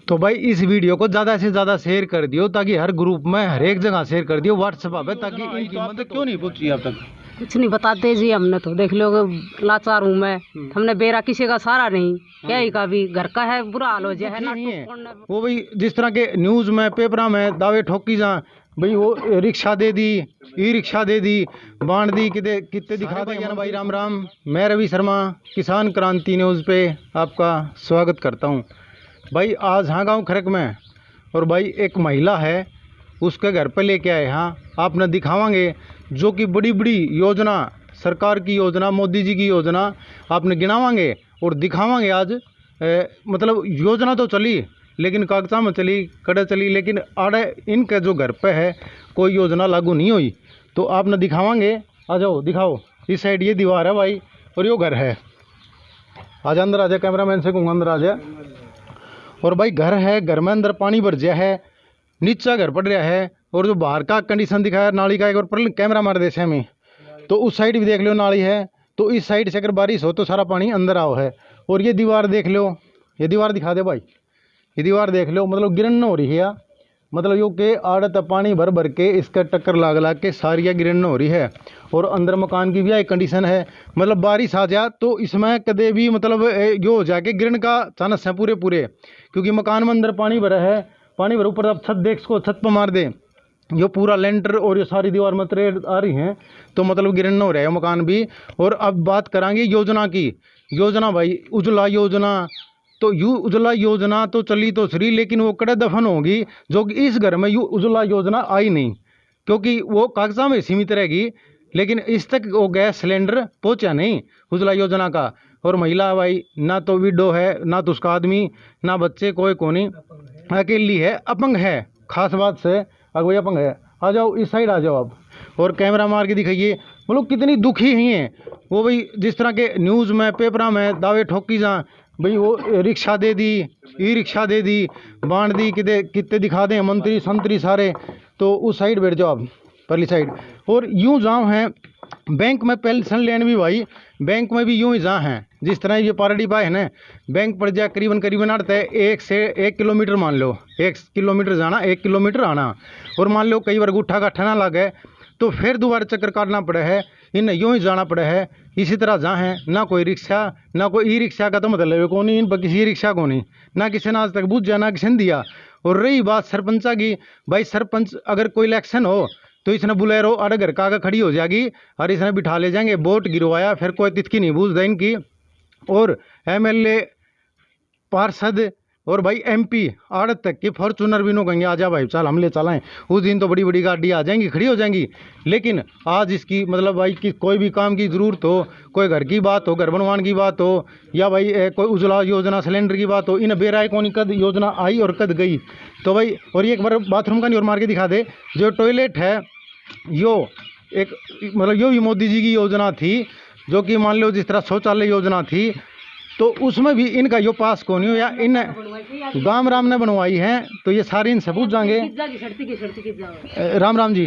तो भाई इस वीडियो को ज़्यादा से ज़्यादा शेयर कर दियो, ताकि हर ग्रुप में हर एक जगह शेयर कर दियो, व्हाट्सएप पे, ताकि इनकी मदद क्यों नहीं पूछी अब तक। कुछ नहीं बताते जी, हमने तो देख लो लाचार हूँ मैं। हमने बेरा किसी का सहारा नहीं, क्या ही का भी घर का है, बुरा हाल हो जाए नहीं है वो भाई, जिस तरह के न्यूज़ में पेपरा में दावे ठोकी जा भाई, वो रिक्शा दे दी, ई रिक्शा दे दी, बांट दी, कितने दिखा देंगे ना भाई। राम राम, मैं रवि शर्मा, किसान क्रांति न्यूज़ पे आपका स्वागत करता हूँ। भाई आज हाँ गाँव खरक में, और भाई एक महिला है, उसके घर पे लेके आए। हाँ आपने दिखावांगे जो कि बड़ी बड़ी योजना, सरकार की योजना, मोदी जी की योजना आपने गिनावांगे और दिखावांगे आज। मतलब योजना तो चली, लेकिन कागजा में चली, कड़े चली, लेकिन आड़े इनके जो घर पे है कोई योजना लागू नहीं हुई। तो आपने दिखावांगे, आ जाओ दिखाओ। इस साइड ये दीवार है भाई, और यो घर है। आज अंदर आ जाए, कैमरामैन से कहूँगा अंदर आ जाए। और भाई घर है, घर में अंदर पानी भर गया है, नीचा घर पड़ रहा है, और जो बाहर का कंडीशन दिखाया नाली का, एक बार पर कैमरा मार दे में, तो उस साइड भी देख लो नाली है। तो इस साइड से अगर बारिश हो तो सारा पानी अंदर आओ है। और ये दीवार देख लो, ये दीवार दिखा दे भाई, ये दीवार देख लो, मतलब गिरन हो रही है, मतलब यो के आड़त पानी भर भर के इसका टक्कर लाग ला के सारिया गिरन हो रही है। और अंदर मकान की भी एक कंडीशन है, मतलब बारिश आ जा तो इसमें कदे भी मतलब यो हो जाके गिरन का चांस है पूरे पूरे, क्योंकि मकान में अंदर पानी भरा है, पानी भर ऊपर अब छत देख इसको, छत पर मार दे, यो पूरा लेंटर और ये सारी दीवार में तरेड़ आ रही हैं, तो मतलब गिरन हो रहा है मकान भी। और अब बात करांगे योजना की। योजना भाई उज्ज्वला योजना, तो यू उज्ज्वला योजना तो चली तो सही, लेकिन वो कड़े दफन होगी जो कि इस घर में यू उज्ज्वला योजना आई नहीं, क्योंकि वो कागजा में सीमित रहेगी, लेकिन इस तक वो गैस सिलेंडर पहुंचा नहीं उज्ज्वला योजना का। और महिला भाई ना तो विडो है, ना तो उसका आदमी, ना बच्चे, कोई कोनी, अकेली है, अपंग है, खास बात से अगवई अपंग है। आ जाओ इस साइड आ जाओ आप, और कैमरा मार के दिखाइए, मतलब कितनी दुखी हैं वो भाई। जिस तरह के न्यूज़ में पेपरा में दावे ठोकी जा भाई, वो रिक्शा दे दी, ई रिक्शा दे दी, बांट दी, कितने दिखा दें मंत्री संतरी सारे। तो उस साइड बैठ जाओ आप, परली साइड। और यूँ जाओ हैं बैंक में पेंशन लेने भी भाई, बैंक में भी यूँ ही जा हैं, जिस तरह ये पारडी पाए है ना, बैंक पड़ जाए करीबन करीबन आते है 1 से 1 किलोमीटर, मान लो 1 किलोमीटर जाना, 1 किलोमीटर आना। और मान लो कई बार गुट्ठा गाठा ना लगे तो फिर दोबारा चक्कर काटना पड़े है, इन यूँ ही जाना पड़े है। इसी तरह जहाँ है ना कोई रिक्शा, ना कोई ई रिक्शा का तो मतलब कौन नहीं, इन पर किसी रिक्शा को नहीं, ना किसी ने आज तक बूझ जाना, किसी ने दिया। और रही बात सरपंचा की, भाई सरपंच अगर कोई इलेक्शन हो तो इसने बुलेरो अरे घर का आगे खड़ी हो जाएगी और इसने बिठा ले जाएंगे, वोट गिरवाया, फिर कोई तिथकी नहीं बूझ दे इनकी। और एमएलए, पार्षद और भाई एमपी आड़त तक के फॉर्चूनर भी नो कहेंगे आ जा भाई चल हम ले चलाएं, उस दिन तो बड़ी बड़ी गाड़ी आ जाएंगी, खड़ी हो जाएंगी। लेकिन आज इसकी मतलब भाई कि कोई भी काम की ज़रूरत हो, कोई घर की बात हो, घर बनवाने की बात हो, या भाई कोई उज्ज्वला योजना सिलेंडर की बात हो, इन बेराय कौन कद योजना आई और कद गई। तो भाई और ये एक बार बाथरूम का नहीं और मार के दिखा दे, जो टॉयलेट है यो एक मतलब यो भी मोदी जी की योजना थी, जो कि मान लो जिस तरह शौचालय योजना थी, तो उसमें भी इनका यो पास कौन हो, या इन गांव राम ने बनवाई है। तो ये सारे इनसे पूछ जाएंगे। राम राम जी,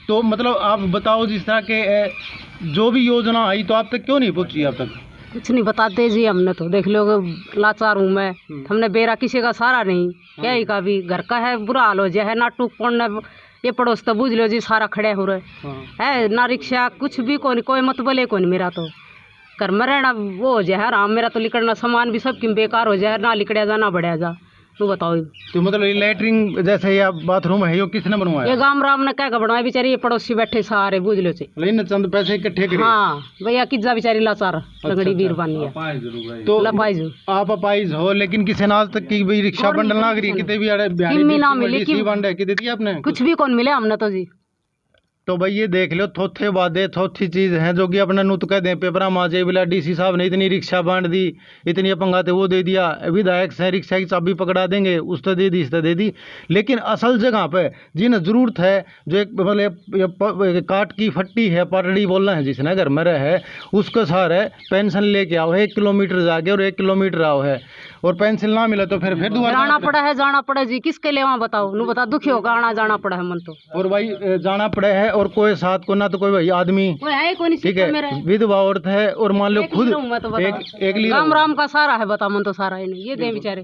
तो मतलब आप बताओ जिस तरह के जो भी योजना आई तो आप तक क्यों नहीं पहुंची अब तक। कुछ नहीं बताते जी, हमने तो देख लो लाचार हूँ मैं। हमने बेरा किसी का सहारा नहीं, क्या ही का भी घर का है, बुरा हाल हो जाए ना, टूक पड़ना, ये पड़ोस तो बूझ लो जी सारा खड़े हो रहे है, ना रिक्शा कुछ भी कोई मतबले कौन। मेरा तो घर में रहना वो हो जाए आराम, मेरा तो लिकड़ना सामान भी सब बेकार हो जाए, ना लिकड़ा जा ना बढ़िया जा। तू बताओ। तो मतलब लैट्रिन जैसे या बाथरूम है, यो किसने बनवाया? ये गांव राम ने क्या बनवाया, बेचारी ये पड़ोसी बैठे सारे बूझ लो से, लेकिन चंद पैसे इकट्ठे करे। हाँ भैया किज्जा बेचारी लाचार लगड़ी बीरबानी है। तो आप अपाइज हो, लेकिन किसी ने आज तक की भी रिक्शा बंडल ना करी, कितने भी ना मिली कि दी आपने, कुछ भी कौन मिले हमने तो जी। तो भाई ये देख लो थोथे वादे थोथी चीज़ हैं जो कि अपने नुत कह दें पेपरा माजे बिला डीसी साहब ने इतनी रिक्शा बांट दी, इतनी पंगाते वो दे दिया, विधायक से रिक्शा की चाबी पकड़ा देंगे, उस तो दे दी इस तो दे दी। लेकिन असल जगह पे जिन्हें ज़रूरत है, जो एक मतलब काट की फट्टी है, पाटड़ी बोलना है जिसने घर में रहे है, उसको सारे पेंशन लेके आओ है, 1 किलोमीटर जाके और 1 किलोमीटर आओ है, और पेंसिल ना मिले तो फिर दोबारा जाना पड़ा है, जाना पड़ा जी, किसके लिए वहाँ बताओ, नु बता, दुखी होगा आना जाना पड़ा है मन तो। और भाई जाना पड़ा है, और कोई साथ को ना तो कोई भाई आदमी ठीक है, विधवा औरत है, और मान लो खुद एक राम राम का सारा है, बता मन तो सारा ही नहीं, ये दे बेचारे।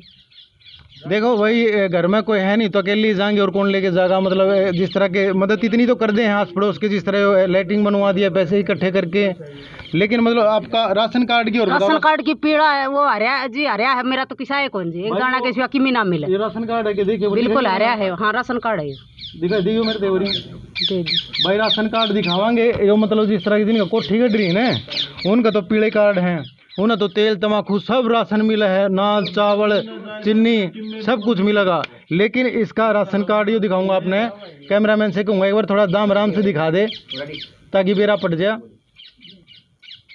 देखो भाई घर में कोई है नहीं तो अकेले ही जाएंगे और कौन लेके जाएगा। मतलब जिस तरह के मदद इतनी तो कर दे हैं आस पड़ोस के, जिस तरह लैट्रिन बनवा दिया पैसे इकट्ठे करके, लेकिन मतलब आपका राशन कार्ड की और राशन कार्ड की पीड़ा है वो हरिया जी, हरिया है मेरा तो किसा है कौन जी, एक दाना के सिवा किमी ना मिले। ये राशन कार्ड है कि देखिए बिल्कुल हरिया है, हाँ राशन कार्ड है। दिखा दियो मेरे देवरी दे दी। भाई राशन कार्ड दिखावांगे जो मतलब जिस तरह की जिनका कोठी कट रही है ना उनका तो पीले कार्ड है, उन्हें तो तेल तमाकू सब राशन मिला है, नाल चावल चीनी सब कुछ मिलेगा। लेकिन इसका राशन कार्ड ये दिखाऊंगा आपने, कैमरामैन से कहूँगा एक बार थोड़ा दाम आराम से दिखा दे ताकि बेरा पट जाए।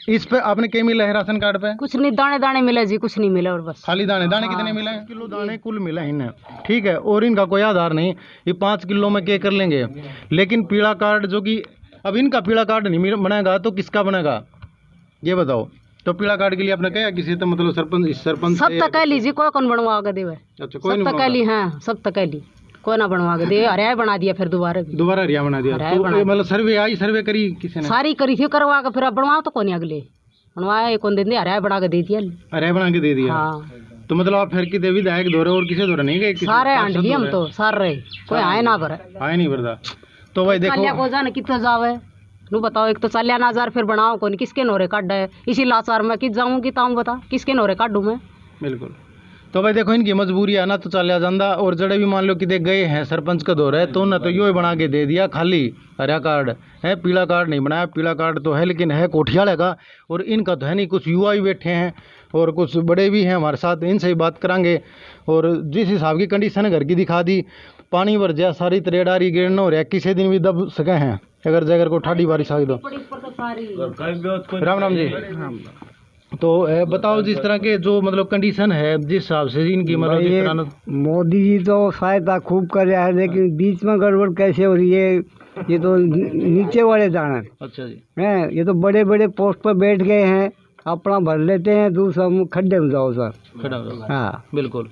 इस पे आपने क्या मिला है राशन कार्ड पे? कुछ नहीं, दाने दाने मिले जी, कुछ नहीं मिला और बस खाली दाने। दाने कितने मिले हैं? किलो दाने कुल मिला है इन्हें, ठीक है। और इनका कोई आधार नहीं, ये 5 किलो में क्या कर लेंगे। लेकिन पीला कार्ड जो कि अब इनका पीला कार्ड नहीं बनेगा तो किसका बनेगा ये बताओ। तो पीला कार्ड के लिए आपने कहा किसी तो मतलब सरपंच सब तक कह लीजिए, कोई कौन बनवा के देवे। अच्छा कोई सब तक कह ली, हाँ सब तक कह ली, कोई ना बनवा के दे। हरिया बना दिया फिर दोबारा हरिया बना दिया। तो मतलब सर्वे करी किसी ने? सारी करी थी करवा के, फिर अब बनवाओ तो कौन अगले बनवाया कौन दिन हरिया बना के दे दिया। हरिया बना के दे दिया, हाँ। तो मतलब आप फिर कितने विधायक दौरे और किसी दौरे नहीं गए? सारे आंटी हम तो सारे कोई आए ना भरे, आए नहीं भरदा। तो भाई देखो को जाने कितना जावे नू बताओ, एक तो 40,000 फिर बनाओ कौन, किसके नोरे काट है इसी लाचार में किस जाऊँ कि ताऊँ बता किसके नोरे काटूँ मैं। बिल्कुल। तो भाई देखो इनकी मजबूरी है ना, तो चलिया जाता। और जड़े भी मान लो कि देख गए हैं सरपंच का दौर है तो ना तो यो बना के दे दिया खाली हरा कार्ड है, पीला कार्ड नहीं बनाया। पीला कार्ड तो है लेकिन है कोठियाले का, और इनका तो है नहीं। कुछ युवा भी बैठे हैं और कुछ बड़े भी हैं हमारे साथ, इनसे ही बात करांगे। और जिस हिसाब की कंडीशन है घर की दिखा दी, पानी भर जाए सारी तरेडारी गिरना हो रहा है, किसी दिन भी दब सके हैं अगर जगह को ठाडी बारिश आ दो। राम राम जी। तो बताओ जिस तरह के जो मतलब कंडीशन है जिस हिसाब से इनकी मतलब जिस तरह मोदी जी तो सहायता खूब कर रहा है, लेकिन बीच में गड़बड़ कैसे हो रही है, ये तो नीचे वाले जाना। अच्छा जी हैं, ये तो बड़े बड़े पोस्ट पर बैठ गए हैं, अपना भर लेते हैं, दूसरा खड्डे में जाओ सर। खड़ा हो। हाँ बिल्कुल।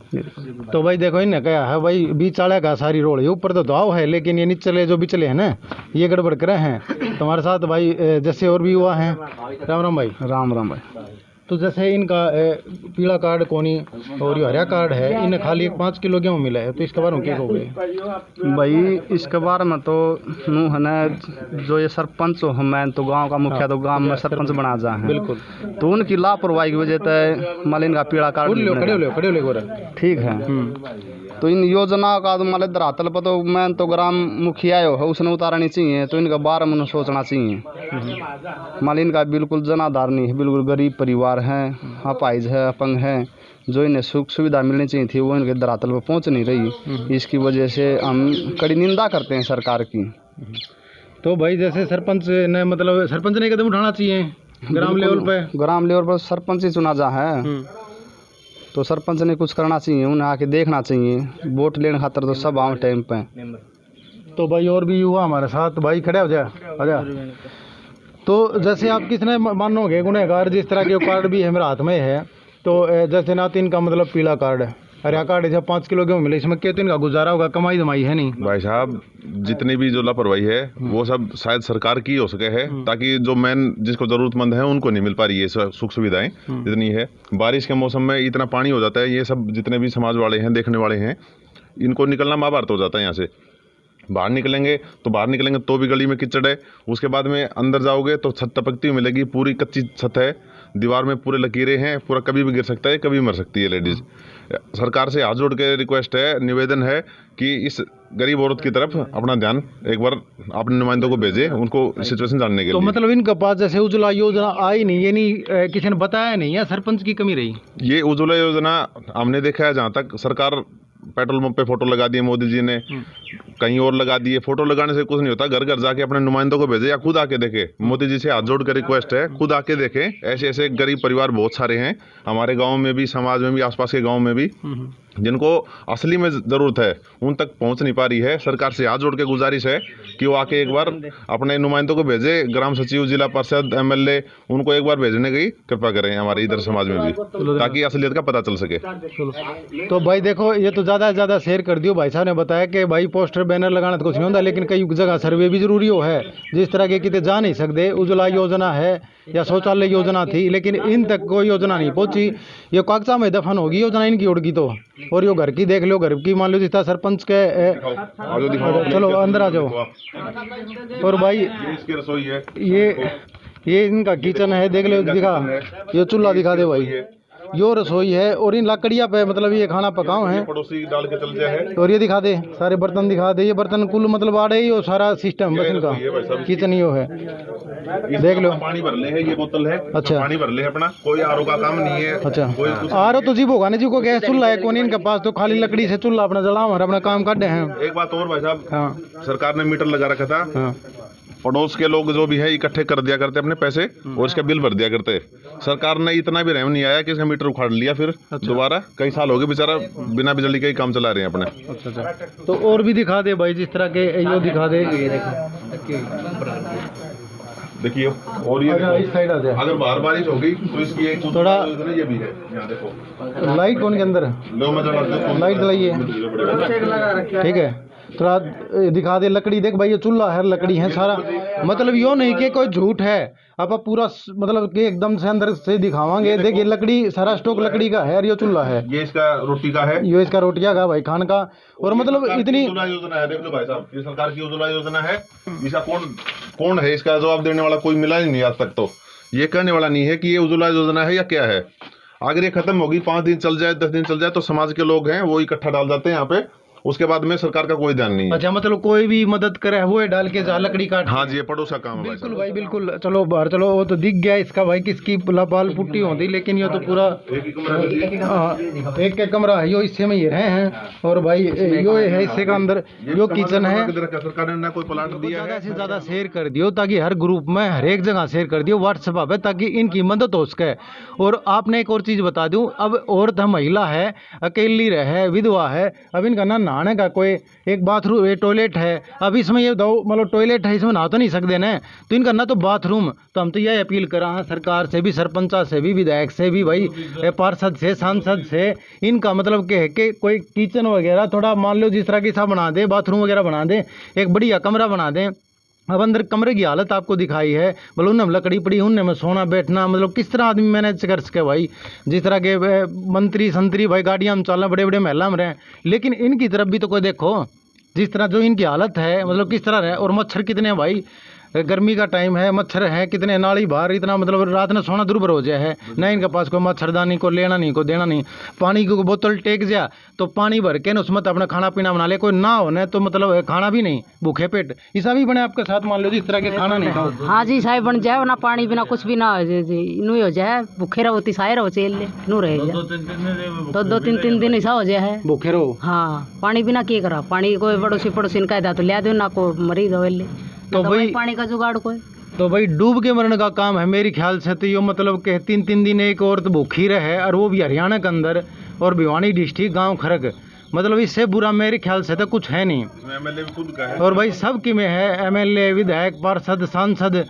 तो भाई देखो इन्हें क्या है भाई, बीच वाले का सारी रोड है, ऊपर तो दाव है लेकिन ये नीचे जो बिचले हैं ना ये गड़बड़ करे हैं। तुम्हारे साथ भाई जैसे और भी हुआ है। राम राम भाई। राम राम भाई। तो जैसे इनका पीला कार्ड कोनी और ये हरा कार्ड है, इन्हें खाली 5 किलो गेहूँ मिला है, तो इसके बारे में क्या कहोगे? भाई इसके बारे में तो नू है ना, जो ये सरपंच हो मैं तो गांव का मुखिया तो गांव में सरपंच बना जा है। बिल्कुल। तो उनकी लापरवाही की वजह से मालिन का पीला कार्ड खड़े हो ठीक है। तो इन योजनाओं का तो माले धरातल पर तो मैं तो ग्राम मुखिया हो है उसने उतारनी चाहिए, तो इनका बारे में सोचना चाहिए। मालिन का बिल्कुल जनाधार नहीं है, बिल्कुल गरीब परिवार हैं, अपाहिज है, अपंग है, जो इन्हें सुख सुविधा मिलनी चाहिए थी वो इनके धरातल पर पहुंच नहीं रही। इसकी वजह से हम कड़ी निंदा करते हैं सरकार की। तो भाई जैसे सरपंच ने मतलब सरपंच ने कदम उठाना चाहिए ग्राम लेवल पे। ग्राम लेवल पर सरपंच ही चुना जा है, तो सरपंच ने कुछ करना चाहिए, उन्हें आके देखना चाहिए। वोट लेने खातर तो सब आम टाइम पे। तो भाई और भी युवा हमारे साथ, भाई खड़े हो जाए आजा। तो जैसे आप किसने मानोगे गुनहगार, जिस तरह के कार्ड भी है मेरे हाथ में है, तो जैसे ना तो इनका मतलब पीला कार्ड है, हरा कार्ड है, जब 5 किलो गेहूँ मिले इसमें क्या तो इनका गुजारा होगा, कमाई धमाई है नहीं। भाई साहब जितनी भी जो लापरवाही है वो सब शायद सरकार की हो सके है, ताकि जो मेन जिसको जरूरतमंद है उनको नहीं मिल पा रही है सुख सुविधाएं जितनी है। बारिश के मौसम में इतना पानी हो जाता है, ये सब जितने भी समाज वाले हैं देखने वाले हैं इनको निकलना महाभारत हो जाता है। यहाँ से बाहर निकलेंगे तो भी गली में कीचड़ है, उसके बाद में अंदर जाओगे तो छत टपकती हुई मिलेगी, पूरी कच्ची छत है, दीवार में पूरे लकीरें हैं, पूरा कभी भी गिर सकता है, कभी मर सकती है लेडीज़। सरकार से हाथ जोड़ के रिक्वेस्ट है, निवेदन है कि इस गरीब औरत की तरफ अपना ध्यान एक बार अपने नुमाइंदों को भेजे, उनको सिचुएशन जानने के लिए। तो मतलब इनके पास जैसे उज्ज्वला योजना आई नहीं, ये नहीं किसी ने बताया नहीं, या सरपंच की कमी रही? ये उज्ज्वला योजना हमने देखा है, जहाँ तक सरकार पेट्रोल पंप पे फोटो लगा दिए मोदी जी ने, कहीं और लगा दिए। फोटो लगाने से कुछ नहीं होता, घर घर जाके अपने नुमाइंदों को भेजे या खुद आके देखे। मोदी जी से हाथ जोड़ कर रिक्वेस्ट है, खुद आके देखें। ऐसे ऐसे गरीब परिवार बहुत सारे हैं हमारे गांव में भी, समाज में भी, आसपास के गांव में भी, जिनको असली में ज़रूरत है, उन तक पहुंच नहीं पा रही है। सरकार से हाथ जोड़ के गुजारिश है कि वो आके एक बार अपने नुमाइंदों को भेजे, ग्राम सचिव, जिला परिषद, MLA, उनको एक बार भेजने की कृपा करें हमारे इधर समाज में भी, ताकि असलियत का पता चल सके। तो भाई देखो ये तो ज़्यादा से ज़्यादा शेयर कर दियो। भाई साहब ने बताया कि भाई पोस्टर बैनर लगाना तो कुछ नहीं होता, लेकिन कई जगह सर्वे भी जरूरी हो है। जिस तरह के कितने जा नहीं सकते, उज्ज्वला योजना है या शौचालय योजना थी, लेकिन इन तक कोई योजना नहीं पहुंची। ये कागजा में दफन होगी योजना इनकी उड़गी तो। और यो घर की देख लो, घर की मान लो जिस तरह सरपंच के चलो अंदर आ जाओ। और भाई इसकी रसोई है, ये इनका किचन है, देख लो, दिखा, ये चूल्हा दिखा दे भाई, यो रसोई है। और इन लकड़ियाँ पे मतलब ये खाना पकाओ है, पड़ोसी डाल के चल जाए है। और ये दिखा दे, सारे बर्तन दिखा दे, ये बर्तन कुल मतलब आ रहे ही, सारा सिस्टम बस इनका किचन ही है, देख लो। पानी भर ले है, ये बोतल है, अच्छा पानी भर ले है अपना, कोई आरओ का काम नहीं है। अच्छा, आर तो जी होगा ना जी को गैस चूल्हा है कौन इनके पास, तो खाली लकड़ी से चूल्हा अपना जलाओ और अपना काम काटे हैं। एक बात और भाई साहब, हाँ सरकार ने मीटर लगा रखा था, हाँ पड़ोस के लोग जो भी है इकट्ठे कर दिया करते अपने पैसे और इसका बिल भर दिया करते। सरकार ने इतना भी रहम नहीं आया कि इसका मीटर उखाड़ लिया फिर दोबारा। कई साल हो गए बेचारा बिना बिजली के ही काम चला रहे हैं अपने। अच्छा, तो और भी दिखा दे भाई, जिस तरह के यो दिखा दे, देखिए। और ये इस साइड आ जाए, अगर बाहर बारिश हो गई तो इसकी एक थोड़ा ये भी है, यहाँ देखो लाइट कौन के अंदर लो मैं लाइट जलाइए, ठीक है। थोड़ा दिखा दे, लकड़ी देख भाई, ये चूल्हा है, लकड़ी है सारा, मतलब यो नहीं कि कोई झूठ है, आप पूरा मतलब कि एकदम से अंदर से दिखावांगे। देख ये लकड़ी, सारा स्टॉक लकड़ी का है, और ये चूल्हा है, ये इसका रोटी का है, ये इसका रोटिया का भाई खान का। और मतलब इतनी उज्ज्वला योजना है, देख लो भाई साहब, ये सरकार की उज्ज्वला योजना है। इसका कौन है, इसका जवाब देने वाला कोई मिला ही नहीं आज तक। तो ये कहने वाला नहीं है कि ये उज्ज्वला योजना है या क्या है। अगर ये खत्म होगी, 5 दिन चल जाए, 10 दिन चल जाए, तो समाज के लोग हैं वो इकट्ठा डाल जाते हैं यहाँ पे, उसके बाद में सरकार का कोई ध्यान नहीं है। अच्छा, मतलब कोई भी मदद करे वो है डाल के जा लकड़ी काट। हाँ जी, ये पड़ोस का काम है बिल्कुल भाई, बिल्कुल। चलो बाहर चलो, वो तो दिख गया इसका भाई किसकी लापाल पुट्टी होती, लेकिन ये तो पूरा एक कमरा है, यो हिस्से में ये रहे हैं। और भाई यो है हिस्से का अंदर यो किचन है। सरकार ने कोई प्लाट दिया है, ज्यादा से ज्यादा शेयर कर दियो, ताकि हर ग्रुप में हर एक जगह शेयर कर दियो व्हाट्सएप पे, ताकि इनकी मदद हो सके। और आपने एक और चीज बता दूं, अब औरत महिला है, अकेली रहे, विधवा है, अब इनका ना नहाने का कोई एक बाथरूम, टॉयलेट है, अब इसमें ये दो मतलब टॉयलेट है, इसमें नहा तो नहीं सकते ना, तो इनका ना तो बाथरूम। तो हम तो यह अपील करा हैं सरकार से भी, सरपंचा से भी, विधायक से भी, भाई पार्षद से, सांसद से, इनका मतलब के है कि कोई किचन वगैरह थोड़ा मान लो जिस तरह की सा बना दे, बाथरूम वगैरह बना दे, एक बढ़िया कमरा बना दें। अब अंदर कमरे की हालत आपको दिखाई है, बोलो उनमें लकड़ी पड़ी, उनमें में सोना बैठना, मतलब किस तरह आदमी मैनेज कर सके भाई। जिस तरह के मंत्री संतरी भाई गाड़ियाँ में चलना, बड़े बड़े महला में रहें, लेकिन इनकी तरफ भी तो कोई देखो, जिस तरह जो इनकी हालत है, मतलब किस तरह रहे। और मच्छर कितने हैं भाई, गर्मी का टाइम है, मच्छर है कितने, नाली बाहर इतना, मतलब रात में सोना दुर्भर हो जाए है ना, इनके पास कोई मच्छरदानी को लेना नहीं, को देना नहीं। पानी की बोतल टेक जा तो पानी भर के न उसमें तो अपना खाना पीना बना ले, कोई ना होने तो मतलब खाना भी नहीं, भूखे पेट ऐसा भी बने आपके साथ, मान लो जिस तरह के खाना नहीं खाओ। हाँ जी, साहब बन जाए ना, पानी बिना कुछ भी ना हो नू हो जाए, भूखे रहो तिसाए रहो, चेल ले नू रहे दो 3 दिन ऐसा हो जाए भूखे रहो। हाँ, पानी बिना क्या करा, पानी कोई पड़ोसी ने कह तो लिया दो ना, को मरीज हो ले, तो भाई पानी का जुगाड़ कोई, तो भाई डूब के मरने का काम है मेरे ख्याल से। तो ये मतलब कि 3 दिन एक औरत भूखी रहे, और वो भी हरियाणा के अंदर, और भिवानी डिस्ट्रिक्ट, गांव खरग, मतलब इससे बुरा मेरे ख्याल से तो कुछ है नहीं। एमएलए भी खुद का है, और भाई सब की में है, एमएलए, विधायक, पार्षद, सांसद।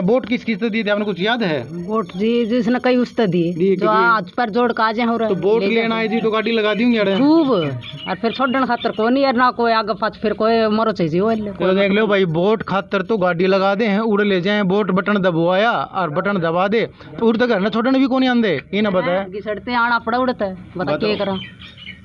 वोट किस किस दी थे आपने कुछ याद है? वोट जी जिसने कई उस दी जो आज पर जोड़ काजे हो रहे, तो वोट लेना है जी तो गाड़ी लगा दी खूब, और फिर छोड़ने खातर कोई नहीं, ना कोई आगे पाछ फिर कोई मरो चाहिए। तो देख लो भाई, वोट खातर तो गाड़ी लगा दे हैं, उड़ ले जाए, वोट बटन दबवाया और बटन दबा दे, तो उड़ तो घर ना छोड़ने भी कौन आंदे, ये ना बताया, घिसड़ते आना पड़ा उड़ता है, बता क्या करा।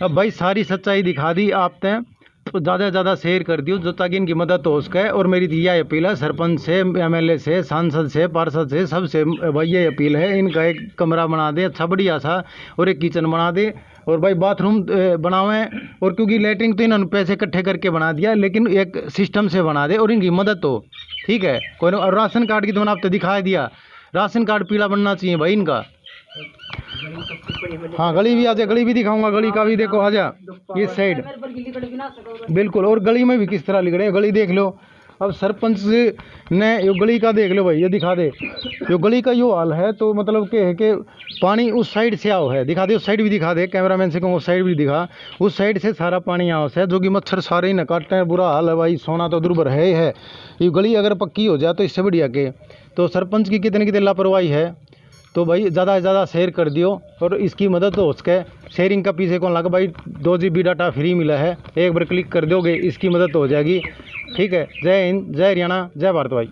अब भाई सारी सच्चाई दिखा दी आपने, तो ज़्यादा से ज़्यादा शेयर कर दियो जो ताकि इनकी मदद हो सके। और मेरी यह अपील है सरपंच से, एमएलए से, सांसद से, पार्षद से, सबसे भाई ये अपील है, इनका एक कमरा बना दे अच्छा बढ़िया सा, और एक किचन बना दे, और भाई बाथरूम बनावें। और क्योंकि लेटरिन तो इन्होंने पैसे इकट्ठे करके बना दिया, लेकिन एक सिस्टम से बना दे और इनकी मदद हो, ठीक है। कोई और राशन कार्ड की तो मैंने आपको दिखा दिया, राशन कार्ड पीला बनना चाहिए भाई इनका। हाँ, गली भी आ जा, गली भी दिखाऊंगा, गली का भी देखो, आ जा इस साइड बिल्कुल। और गली में भी किस तरह लिख रहे हैं, गली देख लो। अब सरपंच ने यो गली का देख लो भाई, ये दिखा दे, यो गली का यो हाल है। तो मतलब के है कि पानी उस साइड से आओ है, दिखा दे, उस साइड भी दिखा दे, कैमरामैन से कहूँ उस साइड भी दिखा, उस साइड से सारा पानी आओ है, जो कि मच्छर सारे ही न काटते हैं, बुरा हाल है भाई, सोना तो दुर्भर है ही है। ये गली अगर पक्की हो जाए तो इससे बढ़िया के। तो सरपंच की कितनी लापरवाही है, तो भाई ज़्यादा से ज़्यादा शेयर कर दियो और इसकी मदद हो सके। शेयरिंग का पीछे कौन लगा भाई, 2 GB डाटा फ्री मिला है, एक बार क्लिक कर दोगे इसकी मदद हो जाएगी। ठीक है, जय हिंद, जय हरियाणा, जय भारत भाई।